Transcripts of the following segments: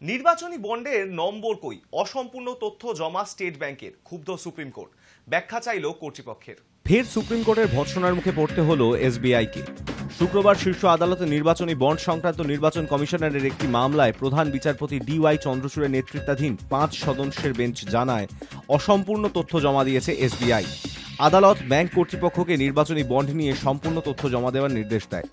নির্বাচনী বন্ডের নম্বর কই, অসম্পূর্ণ তথ্য জমা স্টেট ব্যাংকের, ক্ষুব্ধ সুপ্রিম কোর্ট, ব্যাখ্যা চাইল কর্তৃপক্ষের। ফের সুপ্রিম কোর্টের ভৎসনার মুখে পড়তে হলো এসবিআইকে। শুক্রবার শীর্ষ আদালতে নির্বাচনী বন্ড সংক্রান্ত নির্বাচন কমিশনারের একটি মামলায় প্রধান বিচারপতি ডিওয়াই চন্দ্রচূড়ের নেতৃত্বাধীন 5 সদস্যের বেঞ্চ জানায় অসম্পূর্ণ তথ্য জমা দিয়েছে এসবিআই। আদালত ব্যাংক কর্তৃপক্ষকে নির্বাচনী বন্ড নিয়ে সম্পূর্ণ তথ্য জমা দেওয়ার নির্দেশ দেয়।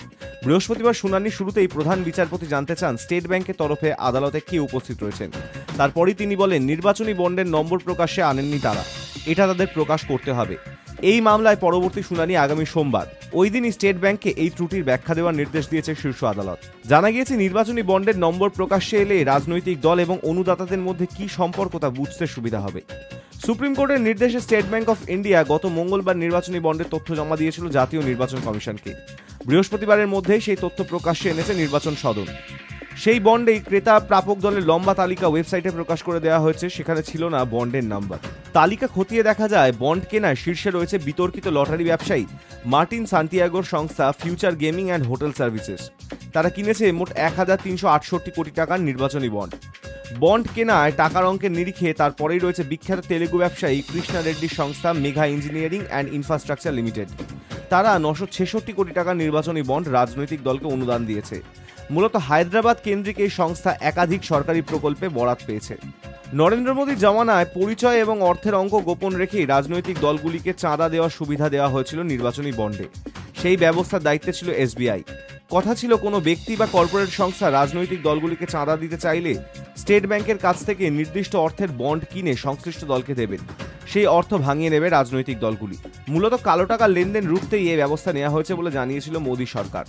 বৃহস্পতিবার শুনানির শুরুতেই প্রধান বিচারপতি জানতে চান স্টেট ব্যাংকের তরফে আদালতে কে উপস্থিত রয়েছেন। তারপরই তিনি বলেন নির্বাচনী বন্ডের নম্বর প্রকাশ্যে আনেননি তারা, এটা তাদের প্রকাশ করতে হবে। এই মামলায় পরবর্তী শুনানি আগামী সোমবার। ওই দিনই স্টেট ব্যাংককে এই ত্রুটির ব্যাখ্যা দেওয়ার নির্দেশ দিয়েছে শীর্ষ আদালত। জানা গিয়েছে নির্বাচনী বন্ডের নম্বর প্রকাশ্যে এলে রাজনৈতিক দল এবং অনুদাতাদের মধ্যে কি সম্পর্ক তা বুঝতে সুবিধা হবে। সুপ্রিম কোর্টের নির্দেশে স্টেট ব্যাংক অফ ইন্ডিয়া গত মঙ্গলবার নির্বাচনী বন্ডের তথ্য জমা দিয়েছিল জাতীয় নির্বাচন কমিশনকে। বৃহস্পতিবারের মধ্যেই সেই তথ্য প্রকাশ্যে এনেছে নির্বাচন সদন। সেই বন্ডেই ক্রেতা প্রাপক দলের লম্বা তালিকা ওয়েবসাইটে প্রকাশ করে দেওয়া হয়েছে, সেখানে ছিল না বন্ডের নাম্বার। তালিকা খতিয়ে দেখা যায় বন্ড কেনায় শীর্ষে রয়েছে বিতর্কিত লটারি ব্যবসায়ী মার্টিন সান্তিয়াগোর সংস্থা future gaming and hotel services. তারা কিনেছে মোট 1368 কোটি টাকার নির্বাচনী বন্ড। বন্ড কেনায় টাকার অঙ্কের নিরিখে তারপরেই রয়েছে বিখ্যাত তেলেগু ব্যবসায়ী কৃষ্ণা রেড্ডির সংস্থা Megha engineering and infrastructure limited. তারা 966 কোটি টাকার নির্বাচনী বন্ড রাজনৈতিক দলকে অনুদান দিয়েছে। মূলত হায়দ্রাবাদ কেন্দ্রিক এই সংস্থা একাধিক সরকারি প্রকল্পে বরাত পেয়েছে। নরেন্দ্র মোদীর জমানায় পরিচয় এবং অর্থের অঙ্ক গোপন রেখেই রাজনৈতিক দলগুলিকে চাঁদা দেওয়ার সুবিধা দেওয়া হয়েছিল নির্বাচনী বন্ডে। সেই ব্যবস্থার দায়িত্বে ছিল এসবিআই। কথা ছিল কোনো ব্যক্তি বা কর্পোরেট সংস্থা রাজনৈতিক দলগুলিকে চাঁদা দিতে চাইলে স্টেট ব্যাংকের কাছ থেকে নির্দিষ্ট অর্থের বন্ড কিনে সংশ্লিষ্ট দলকে দেবেন। সেই অর্থ ভাঙিয়ে নেবে রাজনৈতিক দলগুলি। মূলত কালো টাকার লেনদেন রুখতেই এই ব্যবস্থা নেওয়া হয়েছে বলে জানিয়েছিল মোদী সরকার।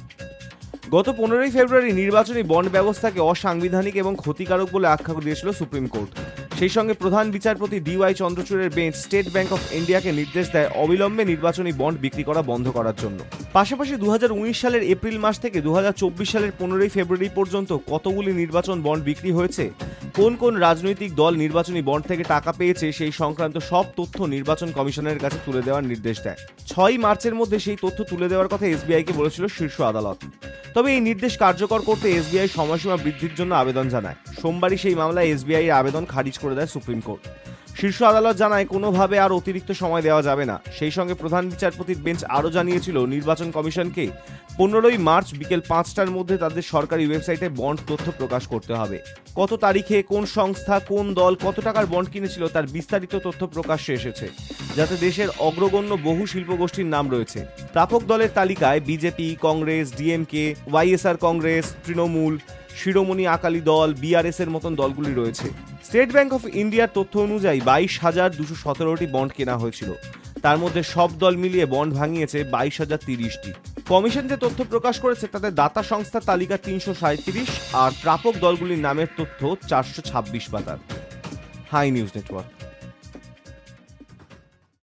গত 15 ফেব্রুয়ারি নির্বাচনী বন্ড ব্যবস্থাকে অসাংবিধানিক এবং ক্ষতিকারক বলে আখ্যা দিয়েছিল সুপ্রিম কোর্ট। সেই সঙ্গে প্রধান বিচারপতি ডিওয়াই চন্দ্রচূড়ের বেঞ্চ স্টেট ব্যাংক অফ ইন্ডিয়াকে নির্দেশ দেয় অবিলম্বে নির্বাচনী বন্ড বিক্রি করা বন্ধ করার জন্য। পাশাপাশি 2019 সালের এপ্রিল মাস থেকে 2024 সালের 15 ফেব্রুয়ারি পর্যন্ত কতগুলি নির্বাচন বন্ড বিক্রি হয়েছে, কোন কোন রাজনৈতিক দল নির্বাচনী বন্ড থেকে টাকা পেয়েছে সেই সংক্রান্ত সব তথ্য নির্বাচন কমিশনের কাছে তুলে দেওয়ার নির্দেশ দেয়। 6 মার্চের মধ্যে সেই তথ্য তুলে দেওয়ার কথা এসবিআইকে বলেছিল শীর্ষ আদালত। তবে এই নির্দেশ কার্যকর করতে এসবিআই সময়সীমা বৃদ্ধির জন্য আবেদন জানায়। সোমবারই সেই মামলায় এসবিআই এর আবেদন খারিজ করে দেয় সুপ্রিম কোর্ট। শীর্ষ আদালত জানায় কোনোভাবে আর অতিরিক্ত সময় দেওয়া যাবে না। সেই সঙ্গে প্রধান বিচারপতির বেঞ্চ আরও জানিয়েছিল নির্বাচন কমিশনকে 15 মার্চ বিকেল 5টার মধ্যে তাদের সরকারি ওয়েবসাইটে বন্ড তথ্য প্রকাশ করতে হবে। কত তারিখে কোন সংস্থা কোন দল কত টাকার বন্ড কিনেছিল তার বিস্তারিত তথ্য প্রকাশ্যে এসেছে, যাতে দেশের অগ্রগণ্য বহু শিল্পগোষ্ঠীর নাম রয়েছে। প্রাপক দলের তালিকায় বিজেপি, কংগ্রেস, ডিএমকে, ওয়াইএসআর কংগ্রেস, তৃণমূল, শিরোমণি আকালি দল, বিআরএস এর মতন দলগুলি রয়েছে। স্টেট ব্যাংক অফ ইন্ডিয়ার তথ্য অনুযায়ী 22,217টি বন্ড কেনা হয়েছিল। তার মধ্যে সব দল মিলিয়ে বন্ড ভাঙিয়েছে 22,030টি। কমিশন যে তথ্য প্রকাশ করেছে তাতে দাতা সংস্থার তালিকা 337 আর প্রাপক দলগুলির নামের তথ্য 426 পাতার। Hi news network.